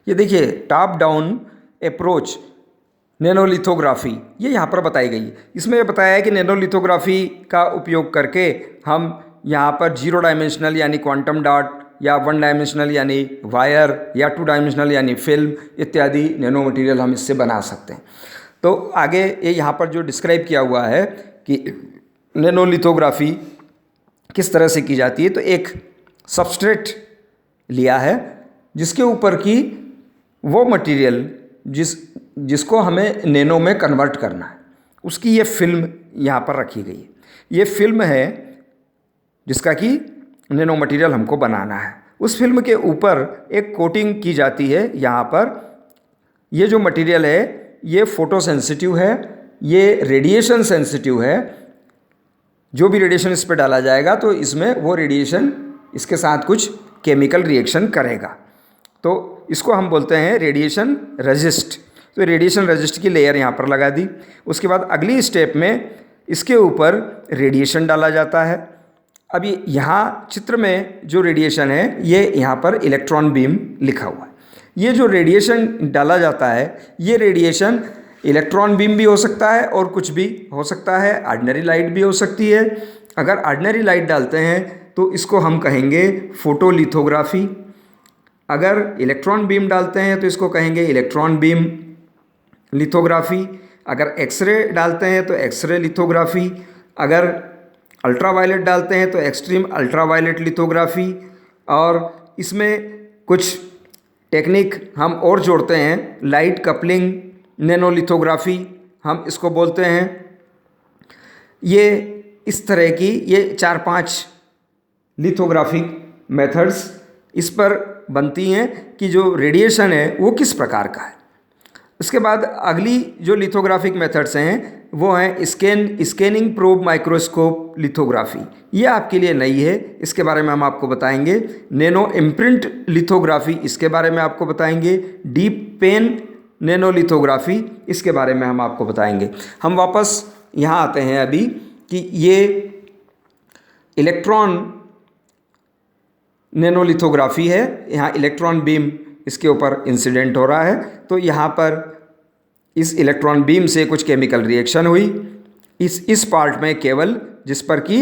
ये देखिए top down approach नैनोलिथोग्राफी ये यहाँ पर बताई गई है। इसमें ये बताया है कि नैनोलिथोग्राफी का उपयोग करके हम यहाँ पर 0 डायमेंशनल यानी क्वांटम डॉट या 1 डायमेंशनल यानी वायर या 2 डायमेंशनल यानी फिल्म इत्यादि नैनो मटेरियल हम इससे बना सकते हैं। तो आगे ये यहाँ पर जो डिस्क्राइब किया हुआ है कि नैनोलिथोग्राफी किस तरह से की जाती है। तो एक सबस्ट्रेट लिया है जिसके ऊपर की वो मटेरियल जिसको हमें नैनो में कन्वर्ट करना है, उसकी ये फिल्म यहाँ पर रखी गई है। ये फिल्म है जिसका कि नैनो मटेरियल हमको बनाना है। उस फिल्म के ऊपर एक कोटिंग की जाती है। यहाँ पर ये जो मटेरियल है ये फोटो सेंसिटिव है, ये रेडिएशन सेंसिटिव है। जो भी रेडिएशन इस पर डाला जाएगा तो इसमें वो रेडिएशन इसके साथ कुछ केमिकल रिएक्शन करेगा। तो इसको हम बोलते हैं रेडिएशन रेजिस्ट। तो रेडिएशन रेजिस्ट की लेयर यहाँ पर लगा दी। उसके बाद अगली स्टेप में इसके ऊपर रेडिएशन डाला जाता है। अभी यहाँ चित्र में जो रेडिएशन है ये यहाँ पर इलेक्ट्रॉन बीम लिखा हुआ है। ये जो रेडिएशन डाला जाता है ये रेडिएशन इलेक्ट्रॉन बीम भी हो सकता है और कुछ भी हो सकता है, ऑर्डिनरी लाइट भी हो सकती है। अगर ऑर्डिनरी लाइट डालते हैं तो इसको हम कहेंगे फोटोलिथोग्राफी। अगर इलेक्ट्रॉन बीम डालते हैं तो इसको कहेंगे इलेक्ट्रॉन बीम लिथोग्राफी। अगर एक्सरे डालते हैं तो एक्सरे लिथोग्राफी। अगर अल्ट्रावायलेट डालते हैं तो एक्सट्रीम अल्ट्रावायलेट लिथोग्राफी। और इसमें कुछ टेक्निक हम और जोड़ते हैं, लाइट कपलिंग नैनोलिथोग्राफी हम इसको बोलते हैं। ये इस तरह की ये 4-5 लिथोग्राफिक मेथड्स इस पर बनती हैं कि जो रेडिएशन है वो किस प्रकार का है। उसके बाद अगली जो लिथोग्राफिक मेथड्स हैं वो हैं स्कैनिंग प्रोब माइक्रोस्कोप लिथोग्राफी। ये आपके लिए नई है, इसके बारे में हम आपको बताएंगे। नैनो इम्प्रिंट लिथोग्राफी इसके बारे में आपको बताएंगे। डीप पेन नैनोलिथोग्राफी इसके बारे में हम आपको बताएंगे। हम वापस यहाँ आते हैं अभी कि ये इलेक्ट्रॉन नैनोलिथोग्राफी है। यहाँ इलेक्ट्रॉन बीम इसके ऊपर इंसिडेंट हो रहा है। तो यहाँ पर इस इलेक्ट्रॉन बीम से कुछ केमिकल रिएक्शन हुई इस पार्ट में केवल जिस पर कि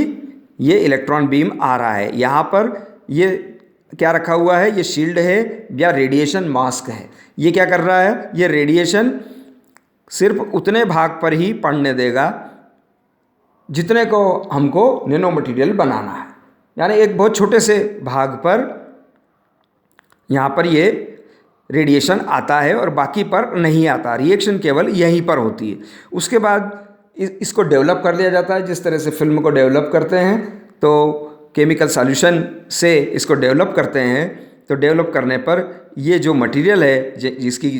ये इलेक्ट्रॉन बीम आ रहा है। यहाँ पर ये क्या रखा हुआ है, ये शील्ड है या रेडिएशन मास्क है। ये क्या कर रहा है, ये रेडिएशन सिर्फ उतने भाग पर ही पड़ने देगा जितने को हमको नैनो मटेरियल बनाना है। यानी एक बहुत छोटे से भाग पर यहाँ पर ये रेडिएशन आता है और बाकी पर नहीं आता। रिएक्शन केवल यहीं पर होती है। उसके बाद इसको डेवलप कर लिया जाता है। जिस तरह से फिल्म को डेवलप करते हैं तो केमिकल सॉल्यूशन से इसको डेवलप करते हैं, तो डेवलप करने पर ये जो मटेरियल है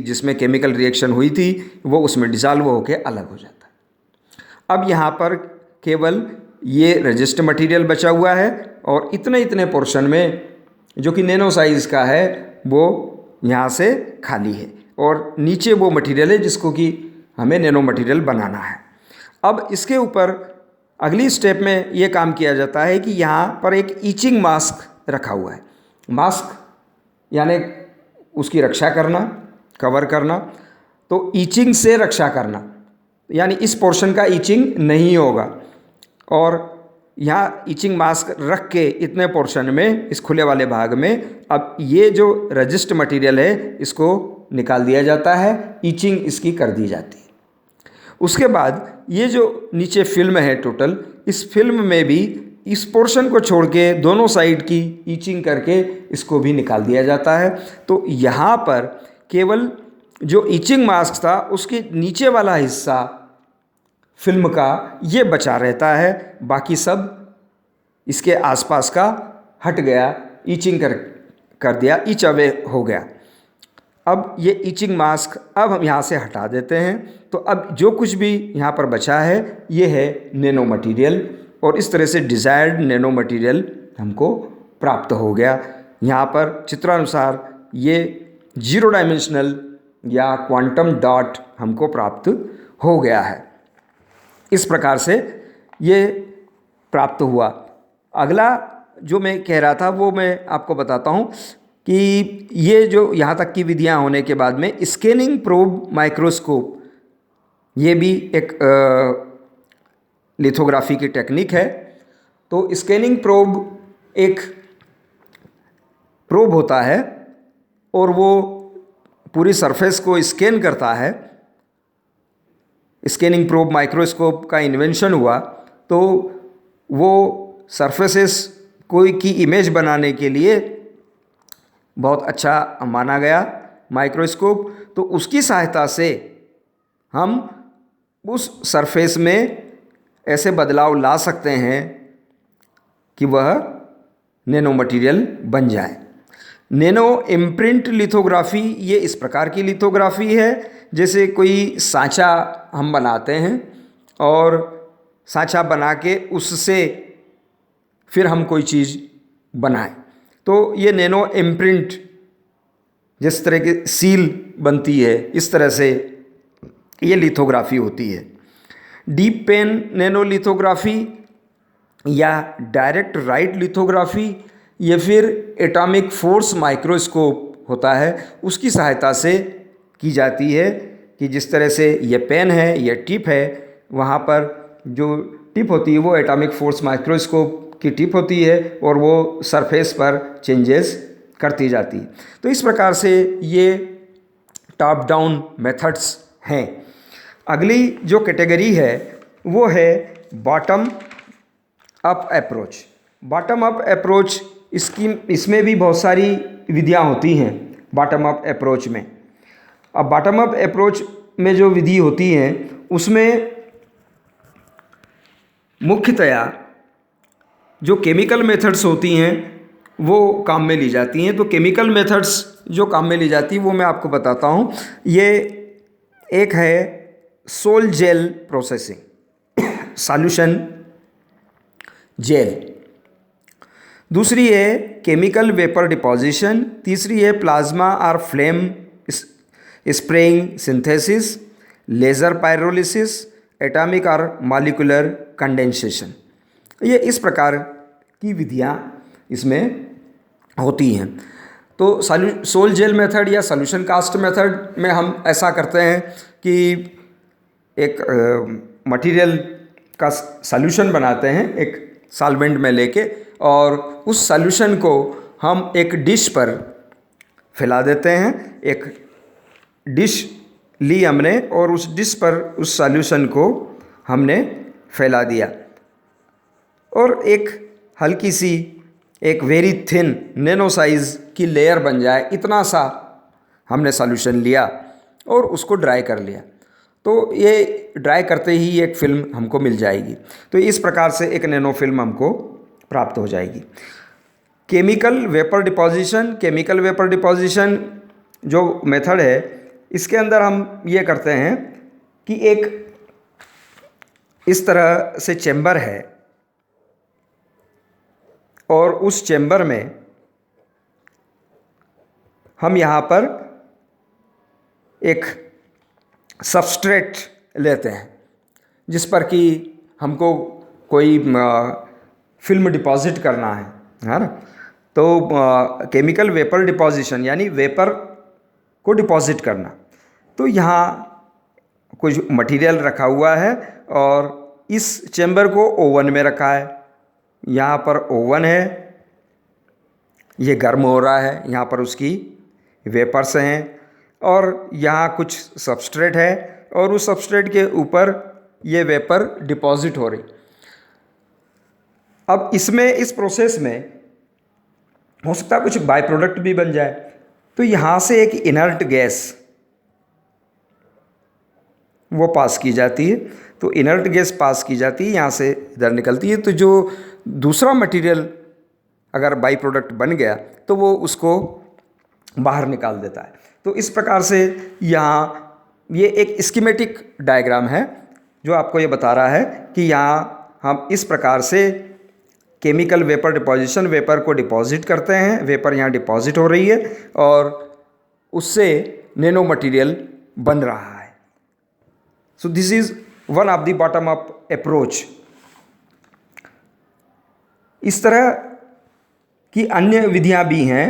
जिसमें केमिकल रिएक्शन हुई थी वो उसमें डिसॉल्व होकर अलग हो जाता है। अब यहाँ पर केवल ये रेजिस्ट मटेरियल बचा हुआ है और इतने पोर्शन में जो कि नैनो साइज़ का है वो यहाँ से खाली है और नीचे वो मटेरियल है जिसको कि हमें नैनो मटेरियल बनाना है। अब इसके ऊपर अगली स्टेप में ये काम किया जाता है कि यहाँ पर एक ईचिंग मास्क रखा हुआ है। मास्क यानी उसकी रक्षा करना, कवर करना। तो ईचिंग से रक्षा करना यानी इस पोर्शन का ईचिंग नहीं होगा। और यहाँ ईचिंग मास्क रख के इतने पोर्शन में इस खुले वाले भाग में अब ये जो रेजिस्ट मटेरियल है इसको निकाल दिया जाता है, ईचिंग इसकी कर दी जाती है। उसके बाद ये जो नीचे फिल्म है टोटल, इस फिल्म में भी इस पोर्शन को छोड़ के दोनों साइड की ईचिंग करके इसको भी निकाल दिया जाता है। तो यहाँ पर केवल जो ईचिंग मास्क था उसके नीचे वाला हिस्सा फिल्म का ये बचा रहता है, बाकी सब इसके आसपास का हट गया, ईचिंग कर दिया, ईच अवे हो गया। अब ये ईचिंग मास्क अब हम यहाँ से हटा देते हैं। तो अब जो कुछ भी यहाँ पर बचा है ये है नैनो मटेरियल और इस तरह से डिज़ायर्ड नैनो मटेरियल हमको प्राप्त हो गया। यहाँ पर चित्रानुसार ये 0 डायमेंशनल या क्वांटम डॉट हमको प्राप्त हो गया है। इस प्रकार से ये प्राप्त हुआ। अगला जो मैं कह रहा था वो मैं आपको बताता हूँ कि ये जो यहाँ तक की विधियाँ होने के बाद में स्कैनिंग प्रोब माइक्रोस्कोप, ये भी एक लिथोग्राफी की टेक्निक है। तो स्कैनिंग प्रोब एक प्रोब होता है और वो पूरी सरफेस को स्कैन करता है। स्कैनिंग प्रोब माइक्रोस्कोप का इन्वेंशन हुआ तो वो सरफेसेस कोई की इमेज बनाने के लिए बहुत अच्छा माना गया माइक्रोस्कोप। तो उसकी सहायता से हम उस सरफेस में ऐसे बदलाव ला सकते हैं कि वह नैनो मटेरियल बन जाए। नैनो इम्प्रिंट लिथोग्राफी ये इस प्रकार की लिथोग्राफी है जैसे कोई सांचा हम बनाते हैं और सांचा बना के उससे फिर हम कोई चीज़ बनाएं। तो ये नैनो इम्प्रिंट, जिस तरह की सील बनती है इस तरह से ये लिथोग्राफी होती है। डीप पेन नैनो लिथोग्राफी या डायरेक्ट राइट लिथोग्राफी ये फिर एटॉमिक फोर्स माइक्रोस्कोप होता है, उसकी सहायता से की जाती है कि जिस तरह से ये पेन है, ये टिप है, वहाँ पर जो टिप होती है वो एटॉमिक फोर्स माइक्रोस्कोप की टिप होती है और वो सरफेस पर चेंजेस करती जाती है। तो इस प्रकार से ये टॉप डाउन मेथड्स हैं। अगली जो कैटेगरी है वो है bottom up approach. Bottom up approach इसमें भी बहुत सारी विधियाँ होती हैं बॉटम अप अप्रोच में। अब बॉटम अप अप्रोच में जो विधि होती है उसमें मुख्यतया जो केमिकल मेथड्स होती हैं वो काम में ली जाती हैं। तो केमिकल मेथड्स जो काम में ली जाती है वो मैं आपको बताता हूँ। ये एक है sol gel processing, solution gel. दूसरी है केमिकल वेपर डिपॉजिशन। तीसरी है प्लाज्मा और flame spraying synthesis, laser pyrolysis, atomic और मॉलिक्यूलर कंडेंसेशन। ये इस प्रकार की विधियाँ इसमें होती हैं। तो सोल जेल मेथड या सॉल्यूशन कास्ट मेथड में हम ऐसा करते हैं कि एक मटेरियल का सॉल्यूशन बनाते हैं एक सॉल्वेंट में लेके, और उस सॉल्यूशन को हम एक डिश पर फैला देते हैं। एक डिश ली हमने और उस डिश पर उस सॉल्यूशन को हमने फैला दिया और एक हल्की सी एक वेरी थिन नैनो साइज़ की लेयर बन जाए, इतना सा हमने सॉल्यूशन लिया और उसको ड्राई कर लिया। तो ये ड्राई करते ही एक फिल्म हमको मिल जाएगी। तो इस प्रकार से एक नैनो फिल्म हमको प्राप्त हो जाएगी। Chemical vapour deposition, chemical vapour deposition जो मेथड है इसके अंदर हम ये करते हैं कि एक इस तरह से चैम्बर है और उस चैम्बर में हम यहाँ पर एक सबस्ट्रेट लेते हैं जिस पर कि हमको कोई फिल्म डिपॉजिट करना है ना। तो केमिकल वेपर डिपॉजिशन यानी वेपर को डिपॉजिट करना। तो यहाँ कुछ मटेरियल रखा हुआ है और इस चैम्बर को ओवन में रखा है। यहाँ पर ओवन है, ये गर्म हो रहा है, यहाँ पर उसकी वेपर्स हैं और यहाँ कुछ सबस्ट्रेट है और उस सबस्ट्रेट के ऊपर ये वेपर डिपॉजिट हो रही। अब इसमें इस प्रोसेस में हो सकता है कुछ बाय प्रोडक्ट भी बन जाए। तो यहाँ से एक इनर्ट गैस वो पास की जाती है। तो इनर्ट गैस पास की जाती है, यहाँ से इधर निकलती है। तो जो दूसरा मटेरियल अगर बाई प्रोडक्ट बन गया तो वो उसको बाहर निकाल देता है। तो इस प्रकार से यहाँ ये एक स्कीमेटिक डायग्राम है जो आपको ये बता रहा है कि यहाँ हम इस प्रकार से केमिकल वेपर डिपॉजिशन, वेपर को डिपॉजिट करते हैं, वेपर यहाँ डिपॉजिट हो रही है और उससे नैनो मटेरियल बन रहा है। So this is one of the bottom up approach. इस तरह की अन्य विधियाँ भी हैं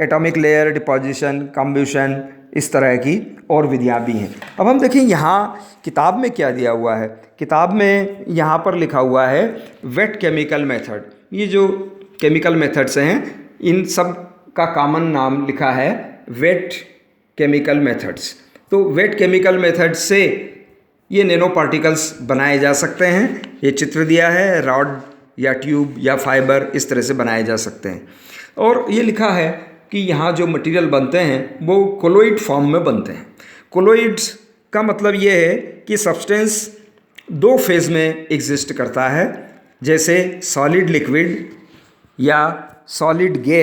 एटॉमिक लेयर, डिपोजिशन, कम्ब्यूशन, इस तरह की और विधियाँ भी हैं। अब हम देखें यहाँ किताब में क्या दिया हुआ है। किताब में यहाँ पर लिखा हुआ है वेट केमिकल मेथड। ये जो केमिकल मेथड्स हैं इन सब का कॉमन नाम लिखा है वेट केमिकल मेथड्स। तो वेट केमिकल मेथड से ये नैनो पार्टिकल्स बनाए जा सकते हैं। ये चित्र दिया है, रॉड या ट्यूब या फाइबर इस तरह से बनाए जा सकते हैं। और ये लिखा है कि यहाँ जो मटेरियल बनते हैं वो कोलोइड फॉर्म में बनते हैं। कोलोइड्स का मतलब ये है कि सब्सटेंस दो फेज़ में एग्जिस्ट करता है, जैसे सॉलिड लिक्विड या सॉलिड गैस।